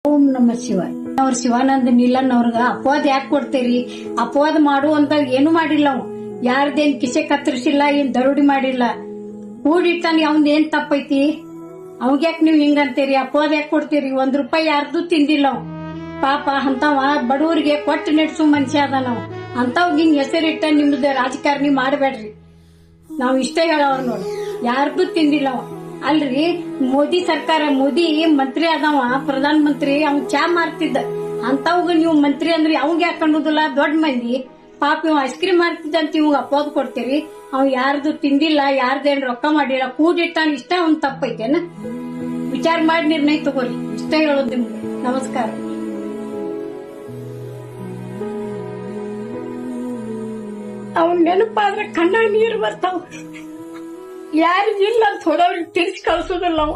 ಓಂ ನಮ ಶಿವಾಯ. ಅವ್ರ ಶಿವಾನಂದ ನೀಲನ್ ಅವ್ರಗ ಅಪವಾದ ಯಾಕೆ ಕೊಡ್ತೀರಿ? ಅಪವಾದ ಮಾಡುವಂತ ಏನು ಮಾಡಿಲ್ಲ. ಅವ್ ಯಾರ್ದೇನ್ ಕಿಸೆ ಕತ್ತರಿಸಿಲ್ಲ, ಏನ್ ದರೋಡಿ ಮಾಡಿಲ್ಲ. ಕೂಡಿಟ್ಟಾನ ಅವಂದ್ ಏನ್ ತಪ್ಪೈತಿ? ಅವಾಗ್ಯಾಕ್ ನೀವ್ ಹಿಂಗಂತೀರಿ? ಅಪವಾದ ಯಾಕೆ ಕೊಡ್ತೀರಿ? ₹1 ಯಾರ್ದು ತಿಂದಿಲ್ಲ. ಅವ್ ಪಾಪ ಅಂತವ ಬಡವರಿಗೆ ಕೊಟ್ಟು ನಡೆಸು ಮನುಷ್ಯ ಅದ. ನಾವು ಅಂತವ್ ಹಿಂಗ್ ಹೆಸರಿಟ್ಟ ನಿಮ್ದು ರಾಜಕಾರಣಿ ಮಾಡಬೇಡ್ರಿ. ನಾವ್ ಇಷ್ಟ ಹೇಳವ್ರ ನೋಡಿ, ಯಾರ್ದು ತಿಂದಿಲ್ಲ. ಅವ ಅಲ್ರಿ, ಮೋದಿ ಸರ್ಕಾರ, ಮೋದಿ ಮಂತ್ರಿ ಅದಾವ, ಪ್ರಧಾನ ಮಂತ್ರಿ. ಅವ್ನ್ ಚಾ ಮಾರ್ತಿದ್ದ. ಅಂತವ್ಗ ನೀವು ಮಂತ್ರಿ ಅಂದ್ರಿ ಅವಂಗ ಯಾಕೆ ಅನ್ನೋದಿಲ್ಲ? ದೊಡ್ಡ ಮಂದಿ ಪಾಪ ಇವ್ ಐಸ್ ಕ್ರೀಮ್ ಮಾರ್ತಿದ್ದ ಅಂತ ಇವಾಗ ಅಪವಾದ ಕೊಡ್ತೀರಿ? ಅವ್ ಯಾರ್ದು ತಿಂದಿಲ್ಲ, ಯಾರ್ದೇನ್ ರೊಕ್ಕ ಮಾಡಿಲ್ಲ, ಕೂಡಿಟ್ಟಾನ. ಇಷ್ಟ ಒಂದ್ ತಪ್ಪೈತೇನ? ವಿಚಾರ ಮಾಡಿ ನಿರ್ಣಯ ತಗೋರಿ. ಇಷ್ಟ ಹೇಳೋದು ನಿಮ್ಗೆ. ನಮಸ್ಕಾರ. ಅವ್ನ ನೆನಪಾದ್ರೆ ಕಣ್ಣ ನೀರು ಬರ್ತಾವ. ಯಾರಿಗಿಲ್ಲ ಅಂತ ಹೊಡವ್ರಿಗೆ ತಿರ್ಸಿ ಕಳ್ಸೋದಿಲ್ಲ ಅವ.